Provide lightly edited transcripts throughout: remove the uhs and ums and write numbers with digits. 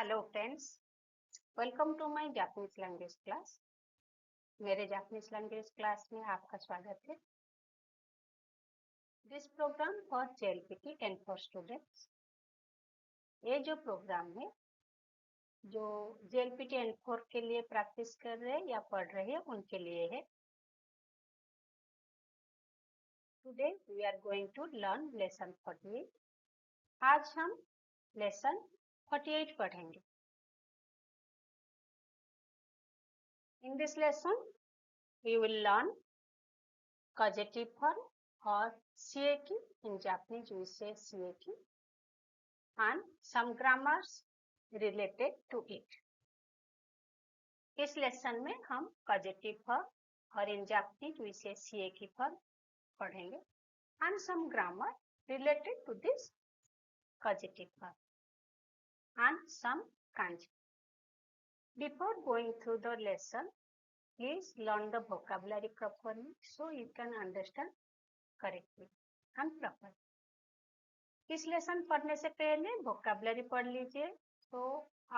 Hello friends, welcome to my Japanese language class. मेरे Japanese language class में आपका स्वागत है। This program for JLPT and for students. ये जो प्रोग्राम है जो जेएलपीटी एंड फोर के लिए प्रैक्टिस कर रहे हैं या पढ़ रहे हैं उनके लिए है। Today we are going to learn lesson 48। आज हम लेसन 48 पढ़ेंगे। In this lesson, we will learn causative form or CAQ. In Japanese, we say CAQ, and some grammars related to it. इस लेसन में हम causative form और in Japanese we say CAQ form पढ़ेंगे and some grammar related to this causative form and some kanji. Before going through the lesson, please learn the vocabulary properly so you can understand correctly and properly. इस lesson पढ़ने से पहले vocabulary पढ़ लीजिए तो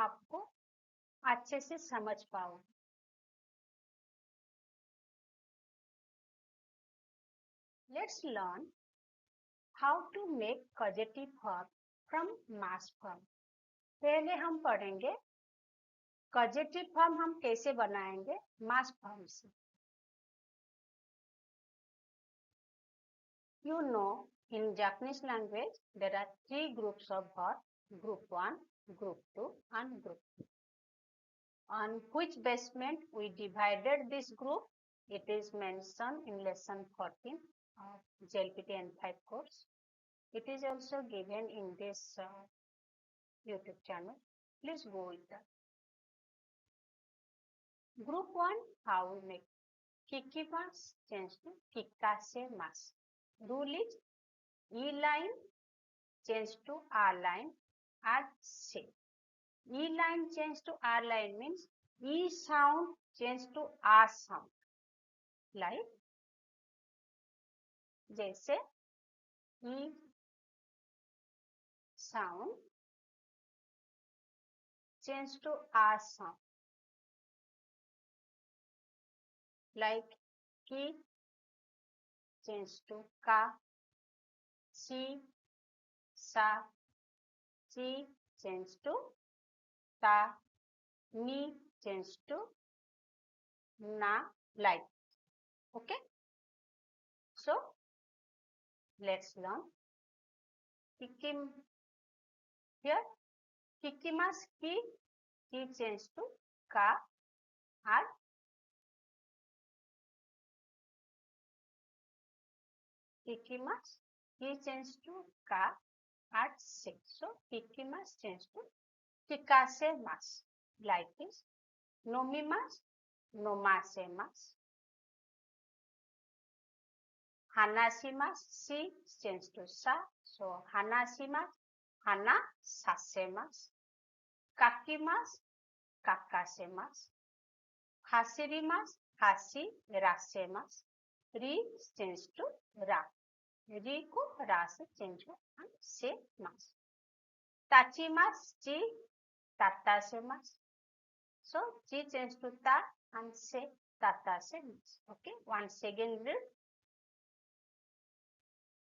आपको अच्छे से समझ पाओगे। Let's learn how to make causative verb from mass form. पहले हम पढ़ेंगे causative form हम कैसे बनाएंगे mass form से। You know, in Japanese language there are three groups of verb: group 1, group 2 and group 3. On which basement we divided this group, it is mentioned in lesson 14 of JLPT N5 course. It is also given in this YouTube channel. Please go with that. Group 1, how we make kikimas change to kikasemas. Rule is E line change to R line as say. E line change to R line means E sound change to R sound. Like जैसे E sound change to R sound. Like ki change to ka, si, sa, chi change to ta, ni change to na, like. Okay? So, let's learn. Kikim here. Kikimas ki change to ka and kikimas ki change to ka at 6. So, kikimas change to kikasemas. Like this. Nomimas, nomasemas. Hanashimas, si change to sa. So, hanashimas, hanasasemas. Kakimas, kakasemas. Hasirimas, hasirasemas. Ri change to ra. Ri ko ra से change हो and se mas. Tachimas, chi, tatasemas. So, chi change to ta and se tatasemas. Okay, once again read.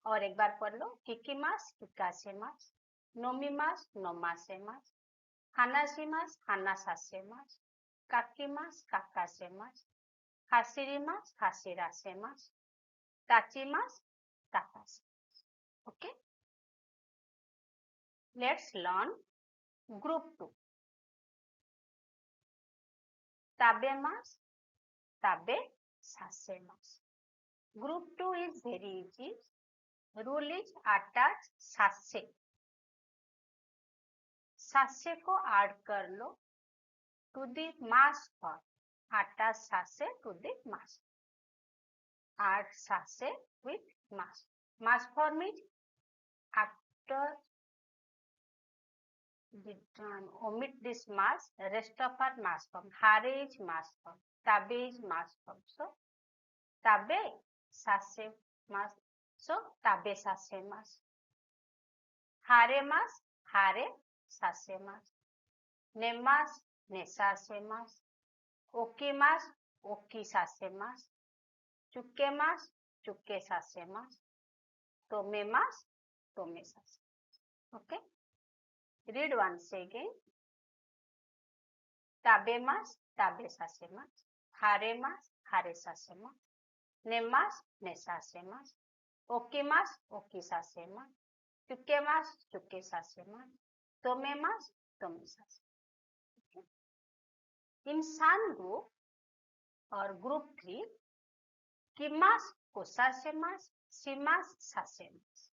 और एक बार पढ़ लो. Kikimas, kikasemas. Nomimas, nomasemas. Hanashimas, hanasasemas. Kakimas, kakasemas. Hasirimas, hasirasemas. Tachimas, tatasemas. Okay. Let's learn group 2. Tabemas, tabesasemas. Group 2 is very easy. Rule is attach sase. Sase को add कर लो to the mass form. Attach sase to the mass. Add sase with mass. Mass form is after omit this mass, rest of our mass form. Hare is mass form. Tabe is mass form. So, tabe sase mass. So, tabe sase mass. Hare mass, hare sase mass. Nemas, nesasemas. Okimas, okisasemas. Chukemas, chukesasemas. Tomemas, tomesas. Okay. Read once again. Tabemas, tabesasemas. Haremas, haresasemas. Nemas, nesasemas. Okimas, okisasemas. Chukemas, chukesasemas. Tomemas, tomesas. Okay. In San group or group 3, kimas, kosasemas, simas, sasemas.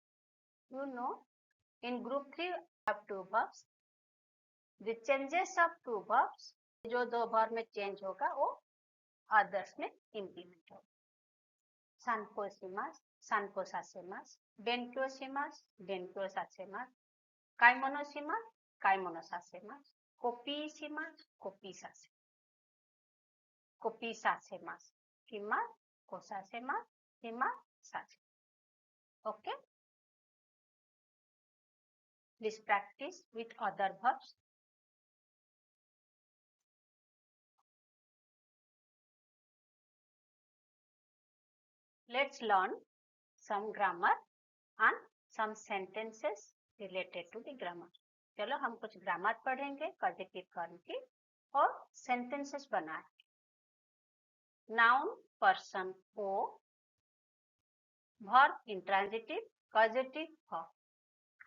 You know, in group 3 have two verbs. The changes of two verbs, जो दो verb में change होगा वो others में implement होगा. Sanposimas, sanposasemas, benkiosimas, benkiosasemas, kaimonosimas, kaimonosasemas, kopisimas, kopisasemas, kopisasemas, kimas, kosasemas, simas, sasemas. Okay? Please practice with other verbs. Let's learn some grammar and some sentences related to the grammar. चलो हम कुछ grammar पढ़ेंगे positive form की और sentences बनाएंगे. Noun person ओ, verb intransitive positive form.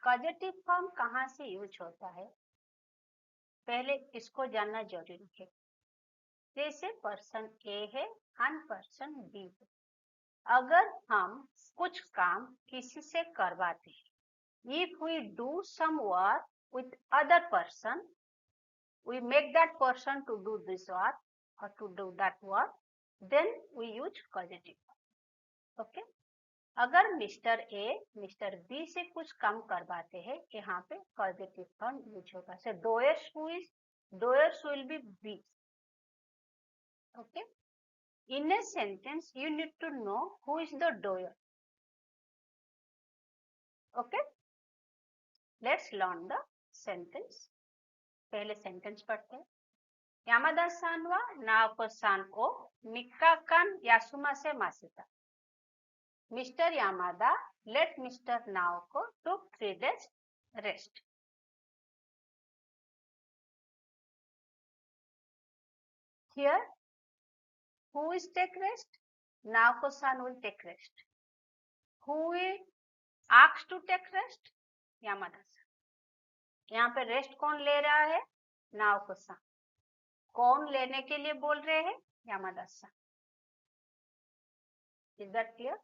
Positive form कहाँ से यूज होता है पहले इसको जानना जरूरी है. जैसे पर्सन ए है एंड पर्सन बी है. अगर हम कुछ काम किसी से करवाते हैं, if we do some work with other person, we make that person to do this work or to do that work, then we use causative form. Okay? अगर मिस्टर ए मिस्टर बी से कुछ काम करवाते हैं, यहाँ पे causative form use होगा. So doers will be be. Okay? In a sentence, you need to know who is the doer. Okay? Let's learn the sentence. पहले सेंटेंस पढ़ते हैं. यामादा-san wa Naoko-san o Mikka-kan Yasumase masita. Mr. Yamada let Mr. Naoko took 3 days rest. Here, who is take rest? Naoko-san will take rest. Who will ask to take rest? Yamada-san. यहाँ पे rest कौन ले रहा है? नाओको-san. कौन लेने के लिए बोल रहे हैं? यामादा-san. Is that clear?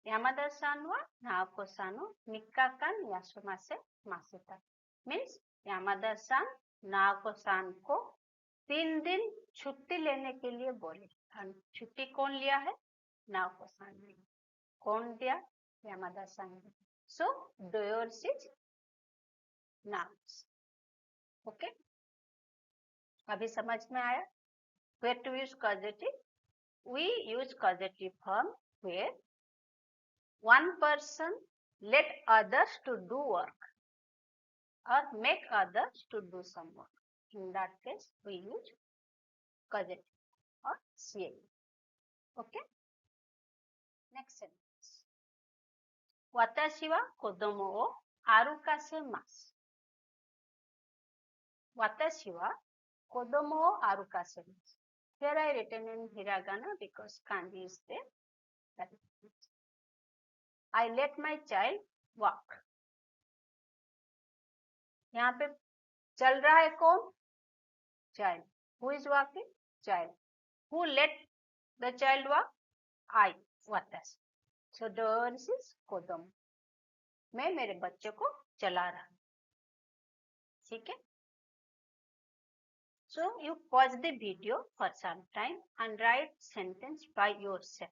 Yamada-san wa Naoko-san o Mikka-kan Yasumase masita. Means यामादा-san नाओको-san को 3 दिन छुट्टी लेने के लिए बोले. छुट्टी कौन लिया है? नाओको-san ने. कौन दिया? यामादा-san ने. So doers is nouns. Okay? अभी समझ में आया? Where to use causative? We use causative form where one person let others to do work or make others to do some work. In that case, we use causative or CA. Okay? Next sentence. Watashi wa kodomo o arukasemasu. Watashi wa kodomo o arukasemasu. Here I written in hiragana because kanji is there. That is it. I let my child walk. यहाँ पे चल रहा है कौन? Child. Who is walking? Child. Who let the child walk? I. Watashi. So doers is kodomo. मैं मेरे बच्चे को चला रहा हूँ. ठीक है? So you pause the video for some time and write sentence by yourself.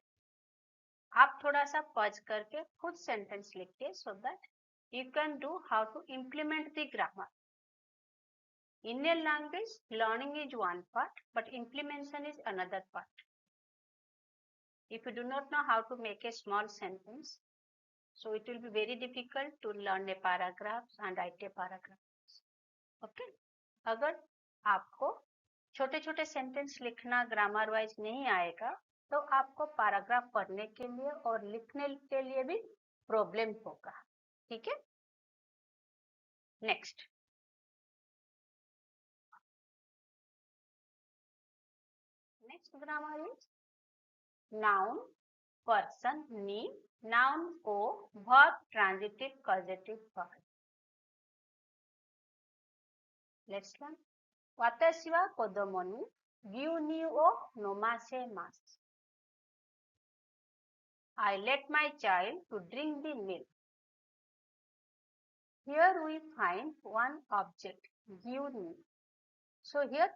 आप थोड़ा सा pause करके खुद sentence लिखिए so that you can do how to implement the grammar. In a language, learning is one part, but implementation is another part. If you do not know how to make a small sentence, So it will be very difficult to learn a paragraph and write a paragraph. Okay? अगर आपको छोटे छोटे sentence लिखना grammar wise नहीं आएगा तो आपको paragraph पढ़ने के लिए और लिखने के लिए भी प्रॉब्लम होगा. ठीक है? Next. Next grammar is noun, person, मी, नाउन ओ, verb, transitive, causative, verb. Let's learn. 私は子供に牛乳を飲ませます. I let my child to drink the milk. Here we find one object, give me. So here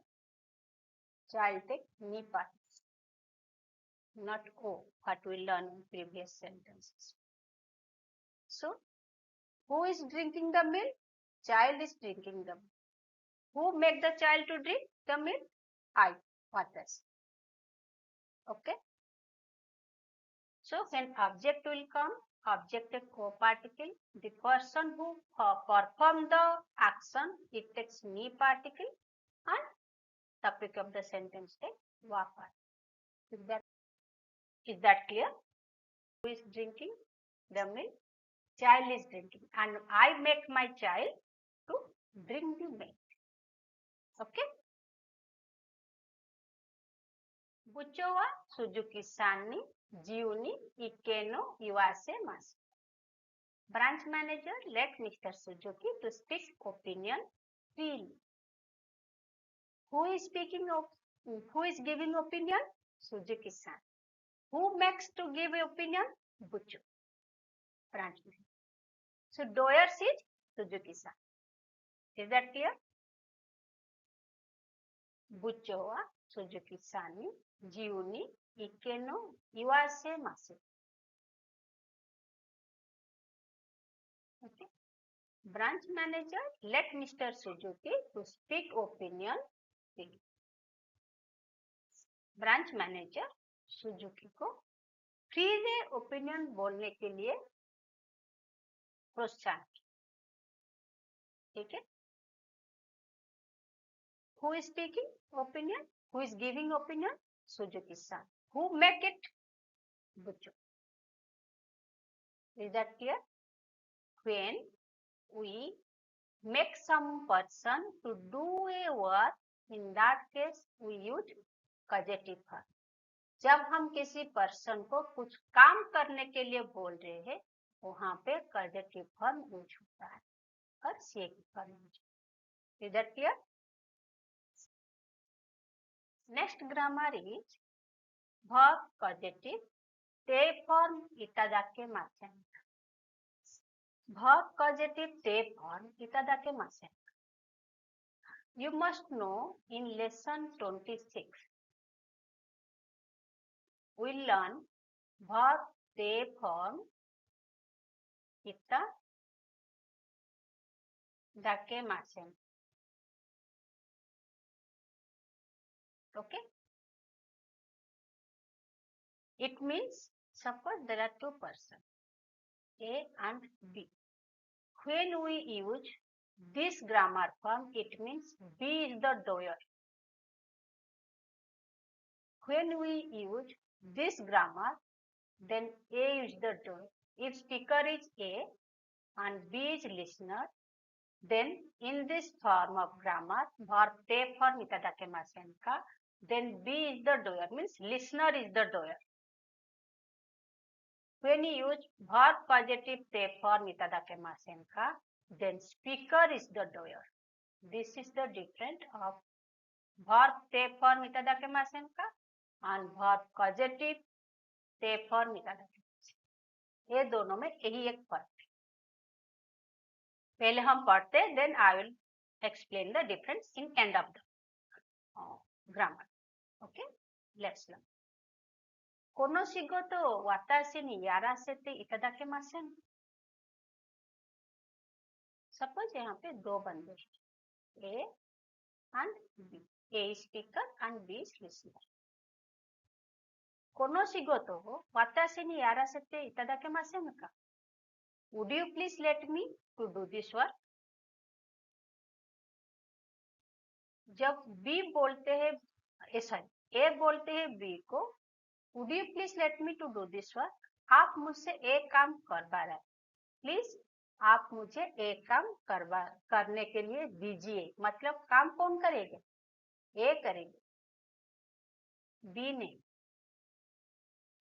child take me parts, not O, what we learned in previous sentences. So who is drinking the milk? Child is drinking the milk. Who make the child to drink the milk? I, others. Okay. So when object will come, object a co-particle. The person who perform the action, it takes me particle, and topic of the sentence take wa particle. Is that clear? Who is drinking the milk? Child is drinking, and I make my child to drink the milk. Okay. Bucho wa Suzuki-san ni jiu ni ike no iwasemasu. Branch manager let Mr. Suzuki to speak opinion freely. Who is speaking of? Who is giving opinion? Suzuki-san. Who makes to give opinion? Bucho. Branch manager. So doer is Suzuki-san. Is that clear? Bucho wa Suzuki-san ni jiu ni ike no iwasemasu. Okay. Branch manager let Mr. Suzuki to speak opinion. Branch manager Suzuki को freely opinion बोलने के लिए प्रोत्साहन. ठीक है. Who is speaking opinion? Who is giving opinion? Suzuki-san. Who make it? Bucho. Is that clear? When we make some person to do a work, in that case we use causative verb. जब हम किसी person को कुछ काम करने के लिए बोल रहे हैं वहां पे causative verb यूज होता है और CA की form use. Is that clear? Next grammar is verb causative te form itadake masen. Verb causative te form itadake masen. You must know in lesson 26 we learn verb te form itadake masen. Okay. It means suppose there are two persons A and B. When we use this grammar form, it means B is the doer. When we use this grammar, then A is the doer. If speaker is A and B is listener, then in this form of grammar, verb te form itadake masen ka, then B is the doer, means listener is the doer. When you use verb causative te form itadake masen ka, then speaker is the doer. This is the difference of verb te form itadake masen ka and verb causative te form itadake masen. ये दोनों में यही एक फर्क है. पहले हम पढ़ते हैं, then I will explain the difference in end of the grammar. Okay, let's learn. この仕事を私にやらせていただけません? Suppose यहाँ पे दो बंदे हैं, A and B. A is speaker and B is listener. この仕事を私にやらせていただけませんか? Would you please let me to do this work? जब B बोलते हैं sorry A बोलते हैं B को Would you please let me to do this work? आप मुझसे एक काम करवा रहे हैं प्लीज आप मुझे एक काम करने के लिए दीजिए मतलब काम कौन करेगा A करेगा B नहीं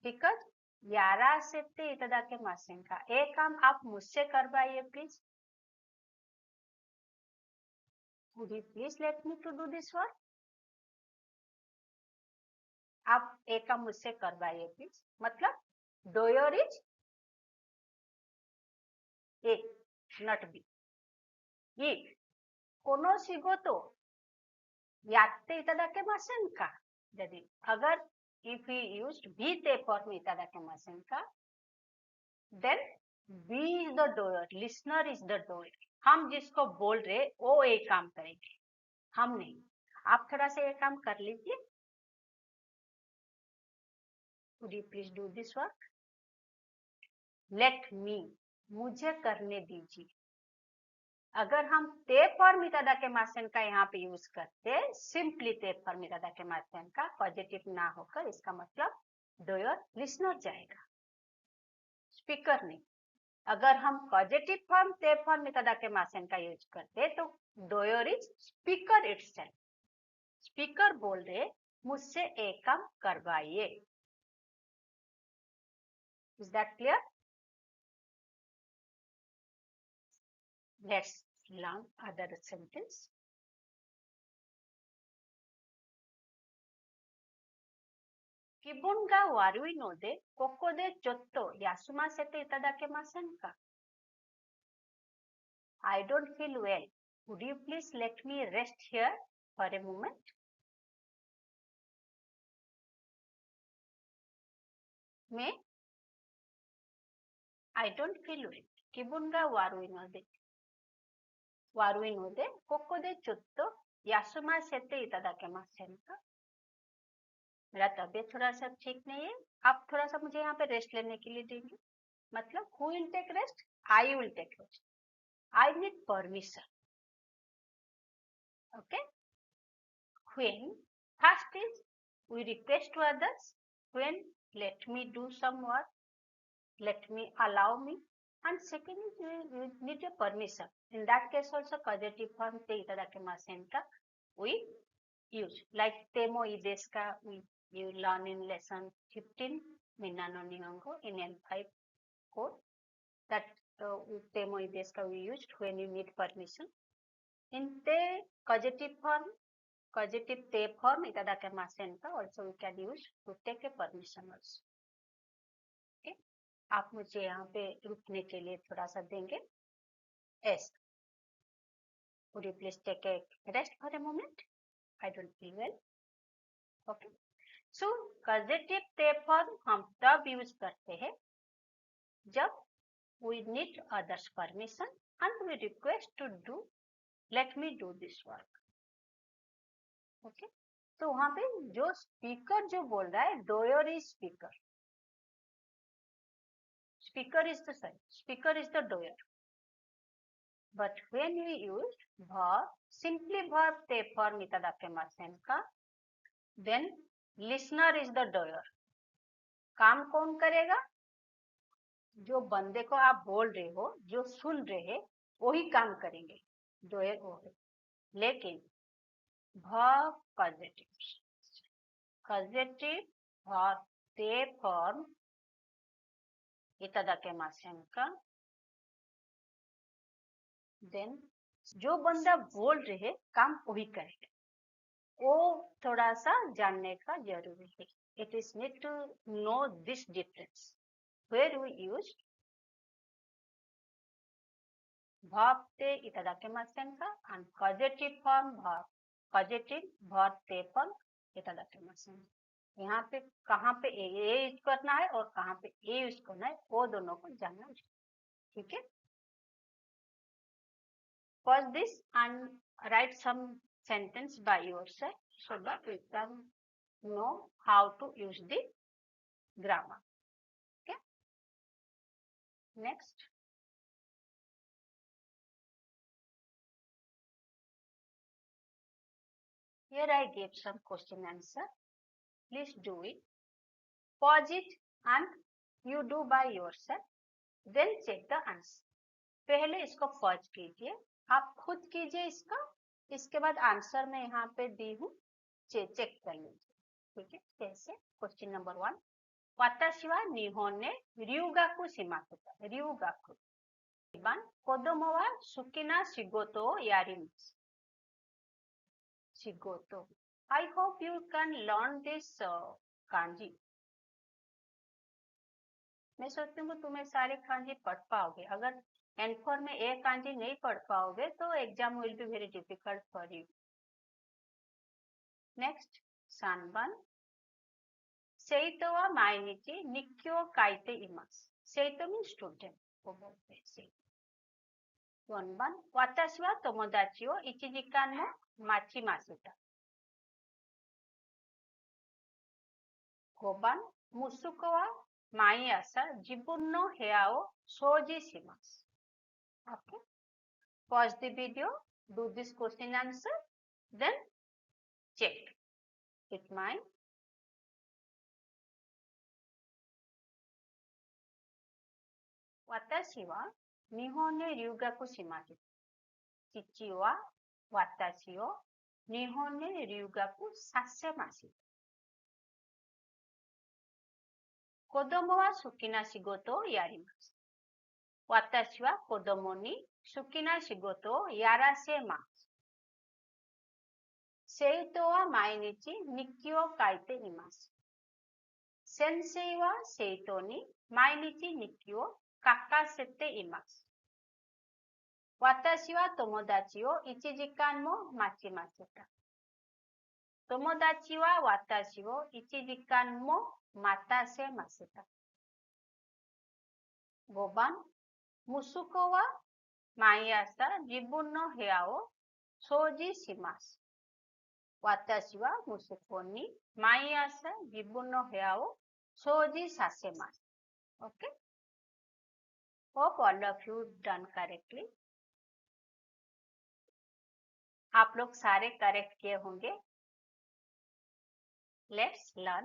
बिकॉज यारा सेते इतना के मासेन का एक काम आप मुझसे करवाइए please Would you please let me to do this work? आप एक काम मुझसे करवाइए प्लीज मतलब डोयर is A not B if この仕事やっていただけませんかयदि अगर if we used B ते form いただけませんか then B is the doer listener is the doer हम जिसको बोल रहे वो एक काम करेंगे हम नहीं आप थोड़ा सा ये काम कर लीजिए Would you please do this work? Let me मुझे करने दीजिए अगर हम ते फॉर्म इतादा के मासन का यहाँ पे यूज करते सिंपली ते फॉर्म इतादा के मासन का पॉजिटिव ना होकर इसका मतलब डोयर लिसनर जाएगा स्पीकर नहीं अगर हम पॉजिटिव फॉर्म ते फॉर्म इतादा के मासन का यूज करते तो doer is speaker itself speaker बोल रहे मुझसे एक काम करवाइए is that clear let's learn other sentence. 기본が悪いので、ここでちょっと休ませていただけませんか I don't feel well. Would you please let me rest here for a moment? May I don't feel well. 気分が悪いので、ここでちょっと休ませていただけませんか मेरा तबीयत थोड़ा सा ठीक नहीं है आप थोड़ा सा मुझे यहाँ पे रेस्ट लेने के लिए देंगे मतलब who will take rest I will take rest I need permission okay when first is we request to others when let me do some work let me allow me and second is we need a permission in that case also causative form te itadakimasen ka we use like temo ideska you learn in lesson 15 minna no nihongo in L5 code that temo ideska we used when you need permission in the causative te form itadakimasen ka also we can use to take a permission also okay आप मुझे यहाँ पे रुकने के लिए थोड़ा सा देंगे yes would you please take a rest for a moment I don't feel well okay so causative te form हम तब यूज करते हैं जब we need others permission and we request to do let me do this work okay तो वहां पे जो speaker जो बोल रहा है doer is speaker is the doer but when we use verb simply verb te form itadakimasen ka then listener is the doer काम कौन करेगा जो बंदे को आप बोल रहे हो जो सुन रहे हैं वही काम करेंगे doer वो है लेकिन verb causative verb te form itadakimasen ka then जो बंदा बोल रहे हैं काम वही करेगा वो थोड़ा सा जानने का जरूरी है it is need to know this difference where we use verb te itadakimasen ka and causative verb te form itadakimasen यहाँ पे कहाँ पे ए यूज करना है और कहाँ पे ए यूज करना है वो दोनों को जानना है ठीक है pause this and write some sentence by yourself so that you can know how to use the grammar okay next Here I gave some question answer. Please do it. Pause it and you do by yourself. Then check the answer. पहले इसको pause कीजिए, आप खुद कीजिए इसका, इसके बाद answer मैं यहाँ पे दी हूँ, चेक कर लीजिए. ठीक है, जैसे question number 1, वाताशी wa nihon ne ryugaku shimakuta. ryugaku. 2番、子供は好きな仕事をやります。仕事. I hope you can learn this kanji. मैं सोचती हूँ तुम्हें सारे kanji पढ़ पाओगे. अगर N4 में एक kanji नहीं पढ़ पाओगे तो exam will be very difficult for you. Next, 3番、生徒は毎日日記を書いています。生徒 means student をबोलते हैं生徒。4番、私は友達を1時間も待ちました。5番、息子は毎朝自分の部屋を掃除します。Okay. Pause the video, do this question answer, then check with my Watashi wa Nihon ne ryugaku shimasu. Chichi wa watashi o Nihon ne ryugaku sasemasu. Kodomo wa suki na shigoto o yarimasu. Watashi wa kodomo ni suki na shigoto o yarasemasu. Seito wa mainichi nikki o kaite imasu. Sensei wa seito ni mainichi nikki o kakasete imasu. Watashi wa tomodachi o 1時間も待ちました。友達は私を1時間も待たせました。5番、息子は毎朝自分の部屋を掃除します。私は息子に毎朝自分の部屋を掃除させます。Okay? Hope all of you done correctly. आप लोग सारे correct किए होंगे. Let's learn.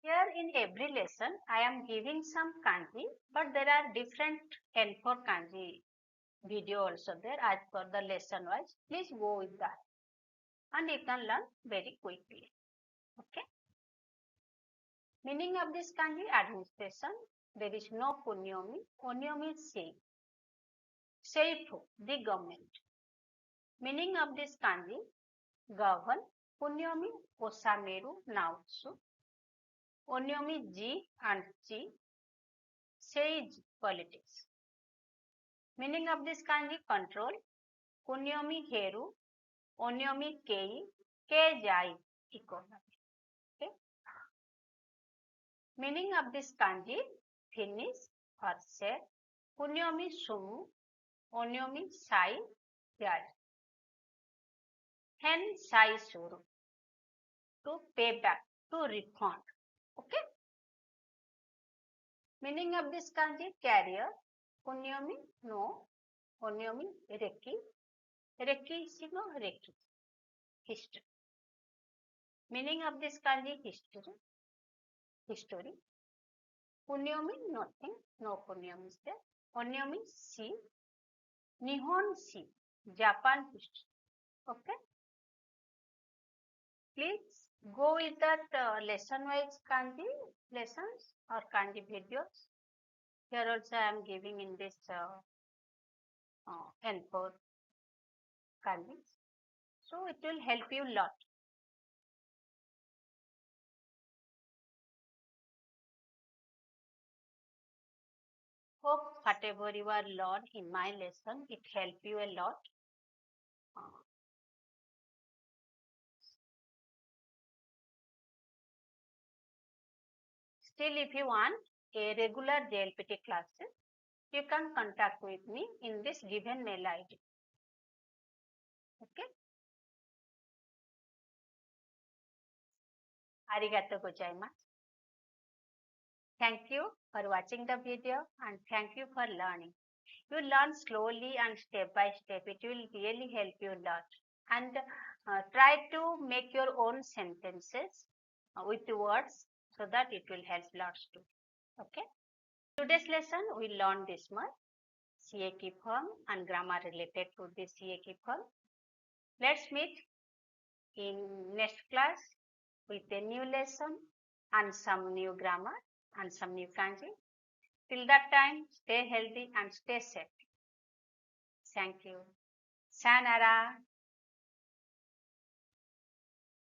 Here in every lesson, I am giving some kanji, but there are different N4 kanji video also there as per the lesson wise. Please go with that. And you can learn very quickly. Okay. Meaning of this kanji, administration. There is no kunyomi. Kunyomi is saying. Seifu, the government. Meaning of this kanji, govern. Kunyomi, osameru, nautsu. Onyomi, ji and chi. Sage, politics. Meaning of this kanji, control. Kunyomi, heru. Onyomi, kei. Keijai, economy. Okay. Meaning of this kanji, finish or share. Kunyomi, sumu. Onyomi, sai, yard. Hen, sai, suru. To pay back, to refund. Okay. Meaning of this kanji, carrier. Kunyomi, no. Onyomi, reki. Reki, no, reki. History. Meaning of this kanji, history. History. Kunyomi, nothing. No kunyomi is there. Onyomi, sea. Nihon sea. Japan history. Okay. Please go with that lesson wise kanji lessons or kanji videos. Here also I am giving in this N4 kanji. So it will help you a lot. Hope whatever you are learned in my lesson, it help you a lot. Still, if you want a regular JLPT classes, you can contact with me in this given mail ID. Okay. Arigatou gozaimasu. Thank you for watching the video and thank you for learning. You learn slowly and step by step. It will really help you a lot. And try to make your own sentences with the words so that it will help lots too. Okay. Today's lesson we learned this much. CA key form and grammar related to the CA key form. Let's meet in next class with a new lesson and some new grammar and some new kanji. Till that time, stay healthy and stay safe. Thank you. Sayonara.